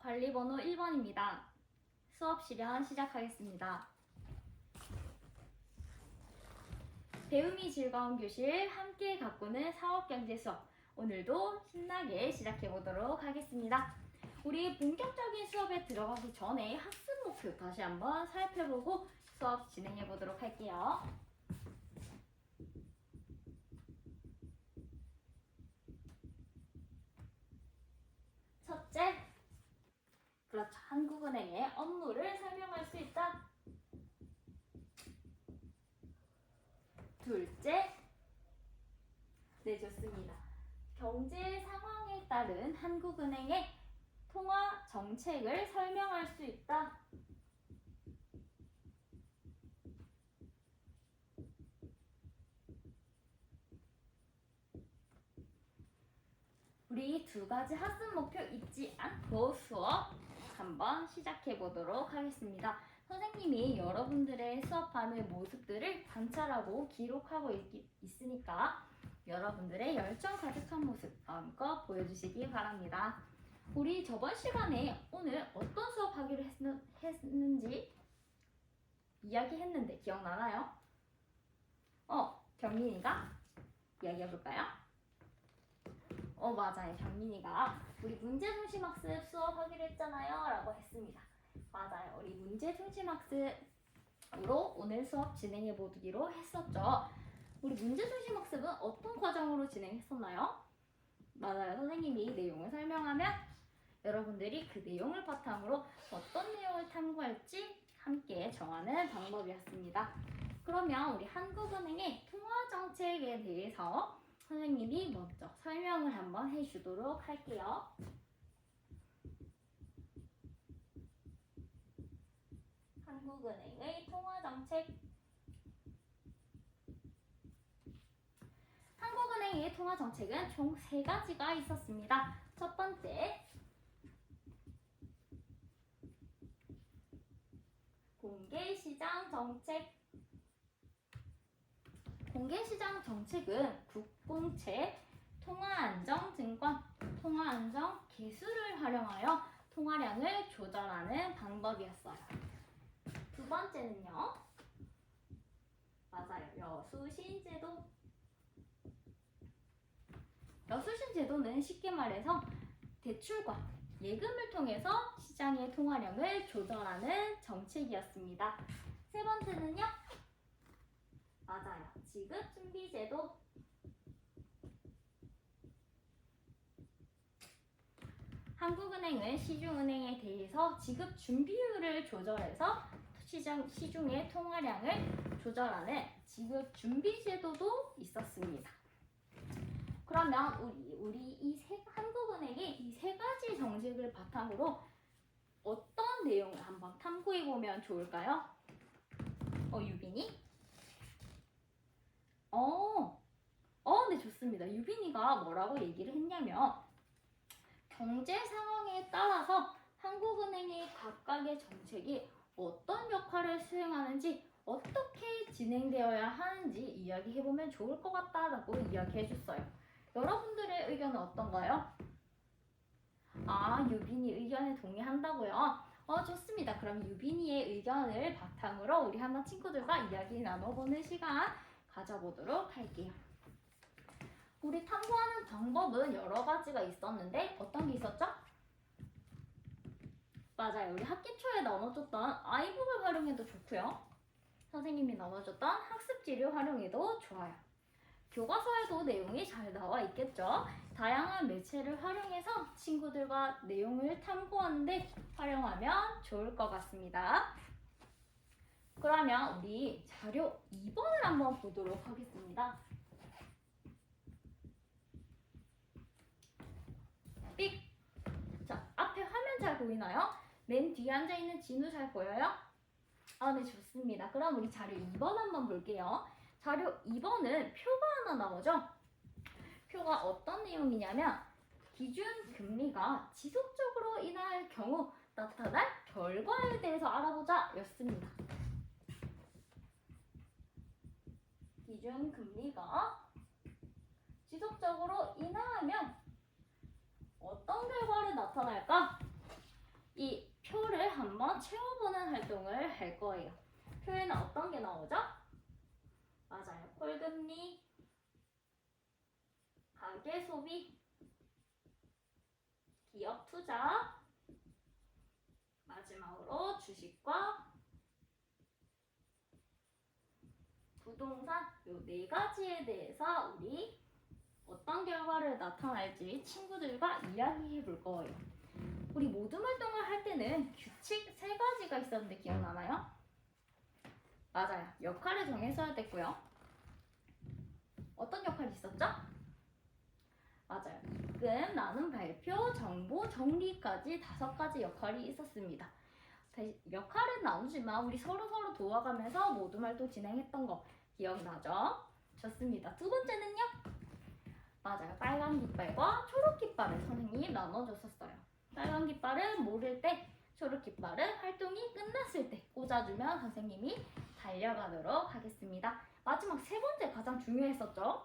관리번호 1번입니다. 수업 실현 시작하겠습니다. 배움이 즐거운 교실 함께 가꾸는 사업경제 수업. 오늘도 신나게 시작해 보도록 하겠습니다. 우리 본격적인 수업에 들어가기 전에 학습 목표 다시 한번 살펴보고 수업 진행해 보도록 할게요. 첫째, 그렇죠. 한국은행의 업무를 설명할 수 있다. 둘째, 네, 좋습니다. 경제 상황에 따른 한국은행의 통화 정책을 설명할 수 있다. 우리 두 가지 학습 목표 잊지 않고 수업 한번 시작해 보도록 하겠습니다. 선생님이 여러분들의 수업하는 모습들을 관찰하고 기록하고 있으니까 여러분들의 열정 가득한 모습 마음껏 보여주시기 바랍니다. 우리 저번 시간에 오늘 어떤 수업하기로 했는지 이야기했는데 기억나나요? 경민이가 이야기해볼까요? 맞아요. 경민이가 우리 문제중심학습 수업하기로 했잖아요 라고 했습니다. 맞아요. 우리 문제중심학습으로 오늘 수업 진행해 보기로 했었죠. 우리 문제중심학습은 어떤 과정으로 진행했었나요? 맞아요. 선생님이 내용을 설명하면 여러분들이 그 내용을 바탕으로 어떤 내용을 탐구할지 함께 정하는 방법이었습니다. 그러면 우리 한국은행의 통화정책에 대해서 선생님이 먼저 설명을 한번 해주도록 할게요. 한국은행의 통화정책. 한국은행의 통화정책은 총 3가지가 있었습니다. 첫 번째, 공개시장 정책. 공개시장 정책은 국공채, 통화안정증권, 통화안정 개수를 활용하여 통화량을 조절하는 방법이었어요. 두 번째는요, 맞아요. 여수신제도. 여수신제도는 쉽게 말해서 대출과 예금을 통해서 시장의 통화량을 조절하는 정책이었습니다. 세 번째는요, 맞아요. 지급준비제도. 한국은행은 시중은행에 대해서 지급준비율을 조절해서 시중의 통화량을 조절하는 지급준비제도도 있었습니다. 그러면 우리 한국은행이 이 3가지 정책을 바탕으로 어떤 내용을 한번 탐구해 보면 좋을까요? 유빈이? 네, 좋습니다. 유빈이가 뭐라고 얘기를 했냐면 경제 상황에 따라서 한국은행의 각각의 정책이 어떤 역할을 수행하는지 어떻게 진행되어야 하는지 이야기해보면 좋을 것 같다라고 이야기해줬어요. 여러분들의 의견은 어떤가요? 유빈이 의견에 동의한다고요? 좋습니다. 그럼 유빈이의 의견을 바탕으로 우리 한번 친구들과 이야기 나눠보는 시간 가져보도록 할게요. 우리 탐구하는 방법은 여러 가지가 있었는데 어떤 게 있었죠? 맞아요. 우리 학기 초에 나눠줬던 아이북을 활용해도 좋고요. 선생님이 나눠줬던 학습지를 활용해도 좋아요. 교과서에도 내용이 잘 나와 있겠죠? 다양한 매체를 활용해서 친구들과 내용을 탐구하는데 활용하면 좋을 것 같습니다. 그러면 우리 자료 2번을 한번 보도록 하겠습니다. 삑! 자, 앞에 화면 잘 보이나요? 맨 뒤에 앉아있는 진우 잘 보여요? 네, 좋습니다. 그럼 우리 자료 2번 한번 볼게요. 자료 2번은 표가 하나 나오죠? 표가 어떤 내용이냐면 기준 금리가 지속적으로 인하할 경우 나타날 결과에 대해서 알아보자 였습니다. 기준 금리가 지속적으로 인하하면 어떤 결과를 나타날까? 한번 채워보는 활동을 할 거예요. 표에는 어떤 게 나오죠? 맞아요. 콜금리, 가계 소비, 기업 투자, 마지막으로 주식과 부동산 요 네 가지에 대해서 우리 어떤 결과를 나타날지 친구들과 이야기해 볼 거예요. 우리 모둠 활동을 할 때는 규칙 세 가지가 있었는데 기억나나요? 맞아요. 역할을 정했어야 됐고요. 어떤 역할이 있었죠? 맞아요. 입금, 나눔, 발표, 정보, 정리까지 5가지 역할이 있었습니다. 역할은 나누지만 우리 서로 도와가면서 모둠 활동 진행했던 거 기억나죠? 좋습니다. 두 번째는요? 맞아요. 빨간 깃발과 초록 깃발을 선생님이 나눠줬었어요. 빨간 깃발은 모를 때, 초록 깃발은 활동이 끝났을 때 꽂아주면 선생님이 달려가도록 하겠습니다. 마지막 세 번째 가장 중요했었죠?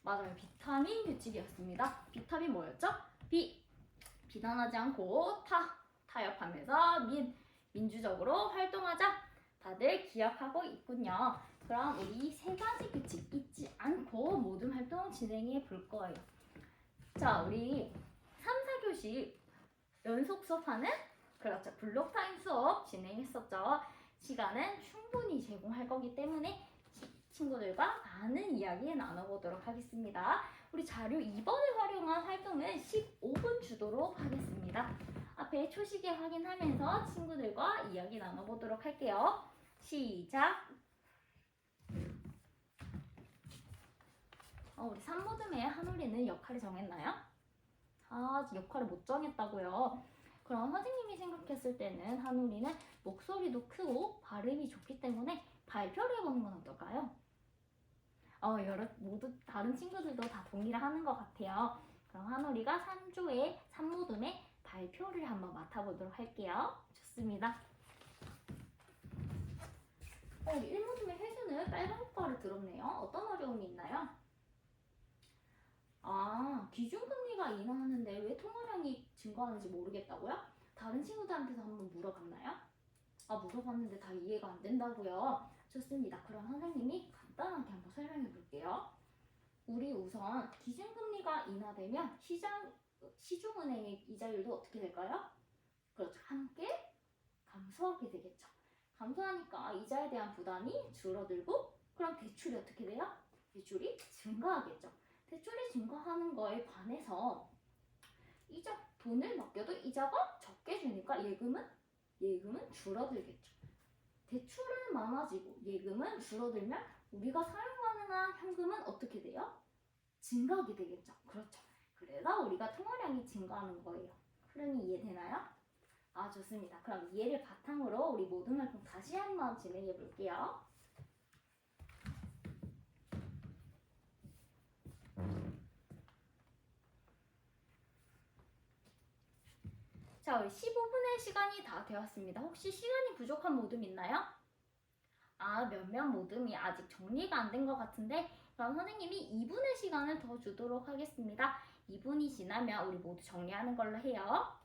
맞아요. 비타민 규칙이었습니다. 비타민 뭐였죠? 비난하지 않고 타협하면서 민주적으로 활동하자. 다들 기억하고 있군요. 그럼 우리 세 가지 규칙 잊지 않고 모든 활동 진행해 볼 거예요. 자, 우리 3, 4교시 연속 수업하는 그렇죠. 블록타임 수업 진행했었죠. 시간은 충분히 제공할 거기 때문에 친구들과 많은 이야기 나눠보도록 하겠습니다. 우리 자료 2번을 활용한 활동은 15분 주도록 하겠습니다. 앞에 초시계 확인하면서 친구들과 이야기 나눠보도록 할게요. 시작! 우리 3모듬의 한우리는 역할을 정했나요? 역할을 못 정했다고요? 그럼 선생님이 생각했을 때는 한우리는 목소리도 크고 발음이 좋기 때문에 발표를 해보는 건 어떨까요? 모두 다른 친구들도 다 동의를 하는 것 같아요. 그럼 한우리가 3모듬의 발표를 한번 맡아보도록 할게요. 좋습니다. 우리 1모듬의 혜수는 빨간 깃발을 들었네요. 어떤 어려움이 있나요? 기준금리가 인하하는데 왜 통화량이 증가하는지 모르겠다고요? 다른 친구들한테도 한번 물어봤나요? 물어봤는데 다 이해가 안 된다고요? 좋습니다. 그럼 선생님이 간단하게 한번 설명해 볼게요. 우리 우선 기준금리가 인하되면 시중은행의 이자율도 어떻게 될까요? 그렇죠. 함께 감소하게 되겠죠. 감소하니까 이자에 대한 부담이 줄어들고 그럼 대출이 어떻게 돼요? 대출이 증가하겠죠. 대출이 증가하는 거에 반해서 돈을 맡겨도 이자가 적게 주니까 예금은 줄어들겠죠. 대출은 많아지고 예금은 줄어들면 우리가 사용 가능한 현금은 어떻게 돼요? 증가하게 되겠죠. 그렇죠. 그래서 우리가 통화량이 증가하는 거예요. 흐름이 이해되나요? 좋습니다. 그럼 이해를 바탕으로 우리 모든 활동 다시 한번 진행해 볼게요. 자, 우리 15분의 시간이 다 되었습니다. 혹시 시간이 부족한 모둠 있나요? 몇몇 모둠이 아직 정리가 안 된 것 같은데 그럼 선생님이 2분의 시간을 더 주도록 하겠습니다. 2분이 지나면 우리 모두 정리하는 걸로 해요.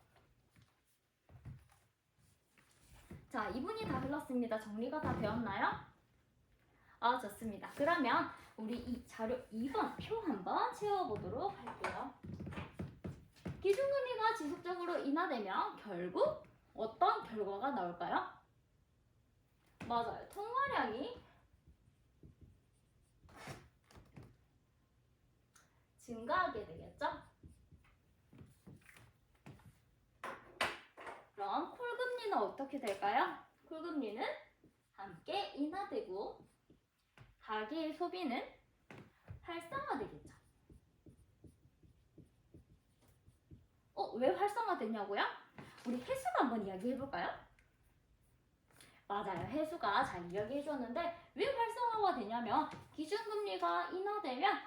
자, 2분이 다 흘렀습니다. 정리가 다 되었나요? 좋습니다. 그러면 우리 이 자료 2번 표 한번 채워보도록 할게요. 기준금리가 지속적으로 인하되면 결국 어떤 결과가 나올까요? 맞아요. 통화량이 증가하게 되겠죠? 그럼 콜금리는 어떻게 될까요? 콜금리는 함께 인하되고 가계의 소비는 활성화되겠죠. 왜 활성화되냐고요? 우리 혜수가 한번 이야기해볼까요? 맞아요. 혜수가 잘 이야기해줬는데 왜 활성화가 되냐면 기준금리가 인하되면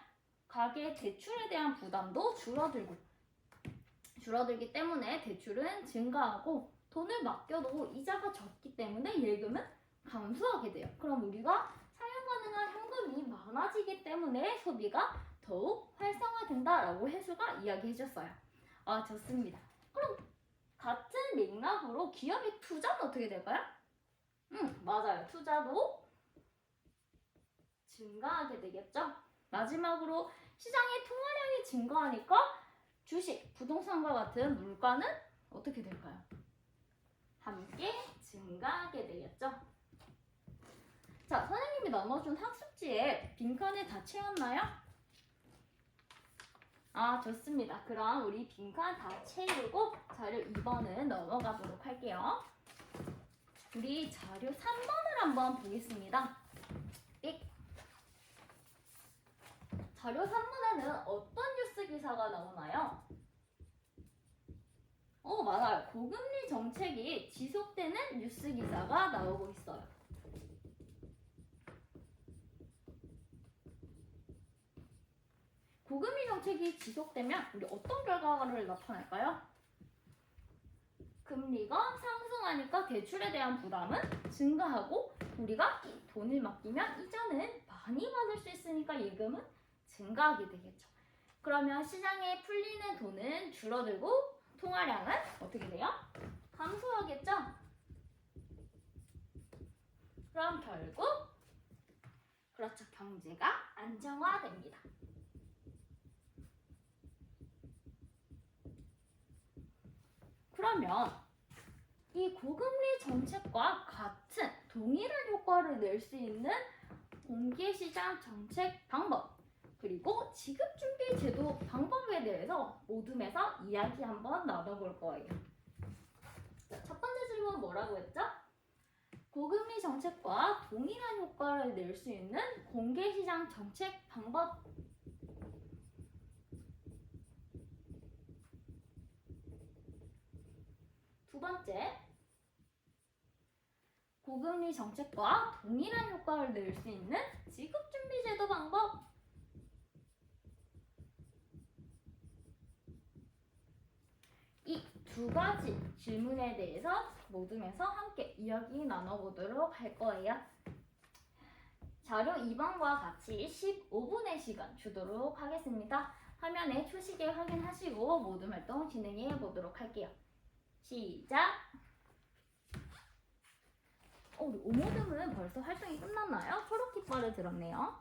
가계 대출에 대한 부담도 줄어들기 때문에 대출은 증가하고 돈을 맡겨도 이자가 적기 때문에 예금은 감소하게 돼요. 그럼 우리가 사용 가능한 현금이 많아지기 때문에 소비가 더욱 활성화된다라고 혜수가 이야기해줬어요. 좋습니다. 그럼 같은 맥락으로 기업의 투자는 어떻게 될까요? 맞아요. 투자도 증가하게 되겠죠. 마지막으로 시장의 통화량이 증가하니까 주식, 부동산과 같은 물가는 어떻게 될까요? 함께 증가하게 되겠죠. 자, 선생님이 나눠준 학습지에 빈칸을 다 채웠나요? 아, 좋습니다. 그럼 우리 빈칸 다 채우고 자료 2번은 넘어가도록 할게요. 우리 자료 3번을 한번 보겠습니다. 자료 3번에는 어떤 뉴스 기사가 나오나요? 맞아요. 고금리 정책이 지속되는 뉴스 기사가 나오고 있어요. 고금리 정책이 지속되면 우리 어떤 결과를 나타날까요? 금리가 상승하니까 대출에 대한 부담은 증가하고 우리가 돈을 맡기면 이자는 많이 받을 수 있으니까 예금은 증가하게 되겠죠. 그러면 시장에 풀리는 돈은 줄어들고 통화량은 어떻게 돼요? 감소하겠죠? 그럼 결국 그렇죠. 경제가 안정화됩니다. 그러면 이 고금리 정책과 같은 동일한 효과를 낼 수 있는 공개시장 정책 방법 그리고 지급준비 제도 방법에 대해서 모둠에서 이야기 한번 나눠볼 거예요. 자, 첫 번째 질문 뭐라고 했죠? 고금리 정책과 동일한 효과를 낼 수 있는 공개시장 정책 방법. 두 번째, 고금리 정책과 동일한 효과를 낼 수 있는 지급준비 제도 방법. 이 두 가지 질문에 대해서 모둠에서 함께 이야기 나눠보도록 할 거예요. 자료 2번과 같이 15분의 시간 주도록 하겠습니다. 화면에 초시계 확인하시고 모둠 활동 진행해 보도록 할게요. 시작! 우리 오모듬은 벌써 활동이 끝났나요? 초록 깃발을 들었네요.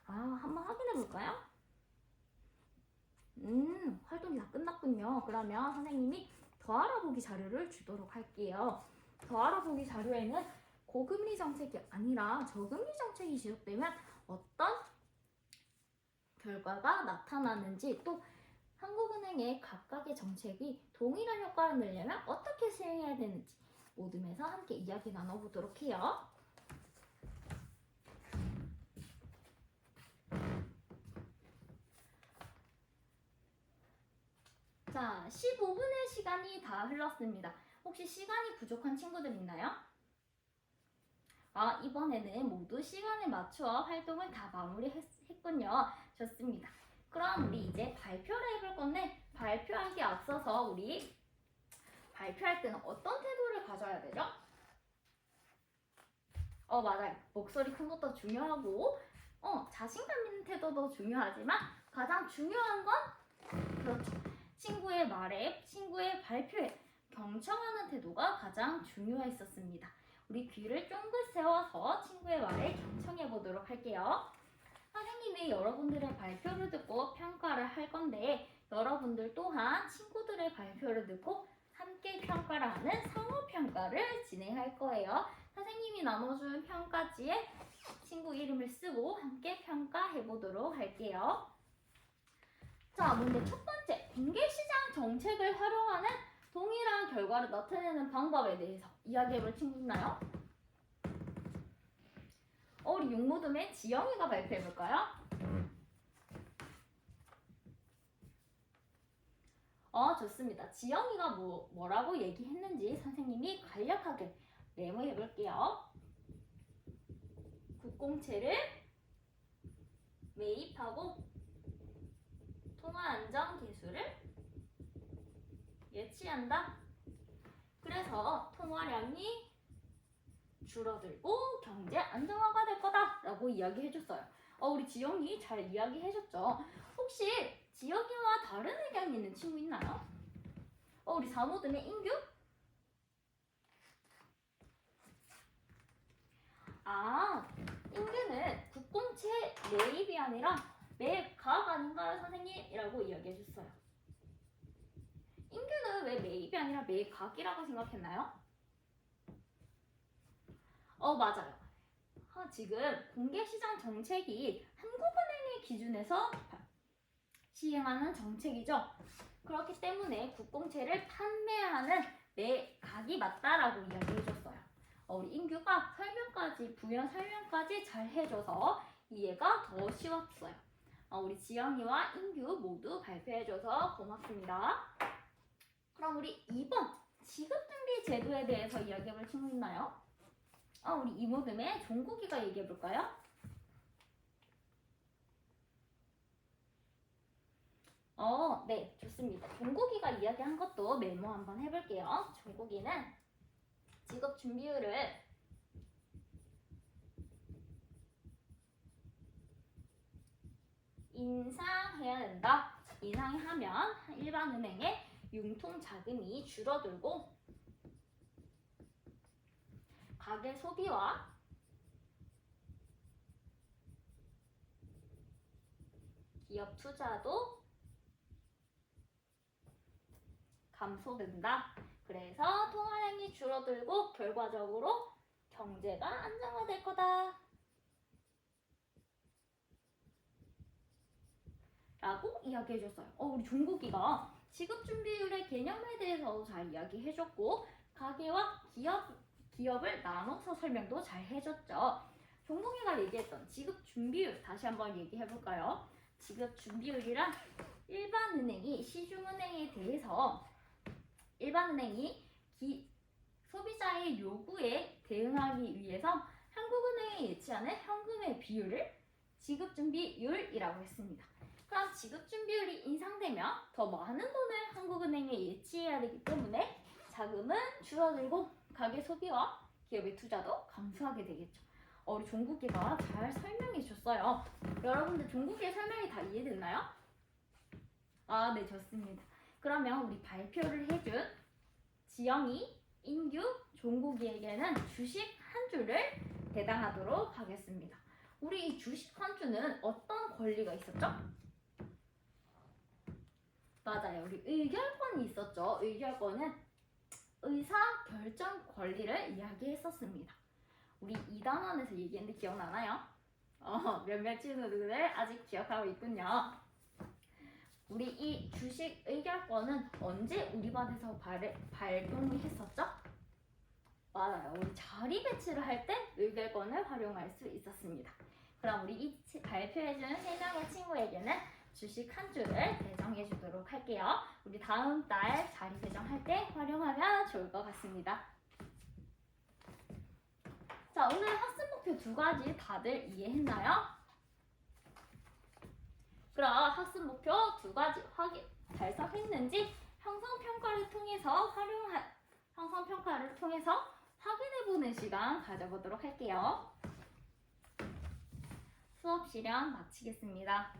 한번 확인해 볼까요? 활동이 다 끝났군요. 그러면 선생님이 더 알아보기 자료를 주도록 할게요. 더 알아보기 자료에는 고금리 정책이 아니라 저금리 정책이 지속되면 어떤 결과가 나타나는지 또 한국은행의 각각의 정책이 동일한 효과를 내려면 어떻게 수행해야 되는지 모둠에서 함께 이야기 나눠보도록 해요. 자, 15분의 시간이 다 흘렀습니다. 혹시 시간이 부족한 친구들 있나요? 이번에는 모두 시간에 맞추어 활동을 다 마무리했군요. 좋습니다. 그럼 우리 이제 발표를 해볼 건데 발표하기 앞서서 우리 발표할 때는 어떤 태도를 가져야 되죠? 맞아요. 목소리 큰 것도 중요하고 자신감 있는 태도도 중요하지만 가장 중요한 건 그렇죠. 친구의 말에, 친구의 발표에 경청하는 태도가 가장 중요했었습니다. 우리 귀를 쫑긋 세워서 친구의 말에 경청해 보도록 할게요. 선생님이 여러분들의 발표를 듣고 평가를 할 건데 여러분들 또한 친구들의 발표를 듣고 함께 평가를 하는 상호평가를 진행할 거예요. 선생님이 나눠준 평가지에 친구 이름을 쓰고 함께 평가해 보도록 할게요. 자, 먼저 첫 번째, 공개시장 정책을 활용하는 동일한 결과를 나타내는 방법에 대해서 이야기해볼 친구 있나요? 우리 용모둠의 지영이가 발표해볼까요? 좋습니다. 지영이가 뭐라고 얘기했는지 선생님이 간략하게 메모해볼게요. 국공채를 매입하고 통화 안정 계수를 예치한다. 그래서 통화량이 줄어들고 경제 안정화가 될 거다 라고 이야기해줬어요. 우리 지영이 잘 이야기해줬죠. 혹시 지영이와 다른 의견 있는 친구 있나요? 우리 사모듬의 인규? 인규는 국공채 매입이 아니라 매각 아닌가요, 선생님이라고 이야기해줬어요. 인규는 왜 매입이 아니라 매각이라고 생각했나요? 맞아요. 지금 공개시장 정책이 한국은행의 기준에서 시행하는 정책이죠. 그렇기 때문에 국공채를 판매하는 매각이 맞다라고 이야기해줬어요. 우리 인규가 부연 설명까지 잘 해줘서 이해가 더 쉬웠어요. 우리 지영이와 인규 모두 발표해줘서 고맙습니다. 그럼 우리 2번 지급준비 제도에 대해서 이야기해볼 친구 있나요? 우리 이모듬의 종국이가 얘기해볼까요? 네, 좋습니다. 종국이가 이야기한 것도 메모 한번 해볼게요. 종국이는 지급 준비율을 인상해야 된다. 인상하면 일반은행의 융통 자금이 줄어들고 가계 소비와 기업 투자도 감소된다. 그래서 통화량이 줄어들고 결과적으로 경제가 안정화될 거다. 라고 이야기해줬어요. 우리 종국이가 지급준비율의 개념에 대해서 잘 이야기해줬고 가계와 기업을 나눠서 설명도 잘 해줬죠. 종국이가 얘기했던 지급준비율 다시 한번 얘기해볼까요? 지급준비율이란 일반은행이 시중은행에 대해서 일반은행이 소비자의 요구에 대응하기 위해서 한국은행이 예치하는 현금의 비율을 지급준비율이라고 했습니다. 그럼 지급준비율이 인상되면 더 많은 돈을 한국은행에 예치해야 되기 때문에 자금은 줄어들고 가계 소비와 기업의 투자도 감소하게 되겠죠. 우리 종국이가 잘 설명해 줬어요. 여러분들 종국이의 설명이 다 이해됐나요? 네, 좋습니다. 그러면 우리 발표를 해준 지영이, 인규, 종국이에게는 주식 한 주를 배당하도록 하겠습니다. 우리 이 주식 한 주는 어떤 권리가 있었죠? 맞아요. 우리 의결권이 있었죠. 의결권은 의사 결정 권리를 이야기했었습니다. 우리 2단원에서 얘기했는데 기억나나요? 몇몇 친구들 아직 기억하고 있군요. 우리 이 주식 의결권은 언제 우리 반에서 발동을 했었죠? 맞아요. 우리 자리 배치를 할 때 의결권을 활용할 수 있었습니다. 그럼 우리 이 발표해준 3명의 친구에게는 주식 한 주를 배정해 주도록 할게요. 우리 다음 달 자리 배정할 때 활용하면 좋을 것 같습니다. 자, 오늘 학습 목표 2가지 다들 이해했나요? 그럼 학습 목표 2가지 달성했는지 형성평가를 통해서 확인해보는 시간 가져보도록 할게요. 수업 실현 마치겠습니다.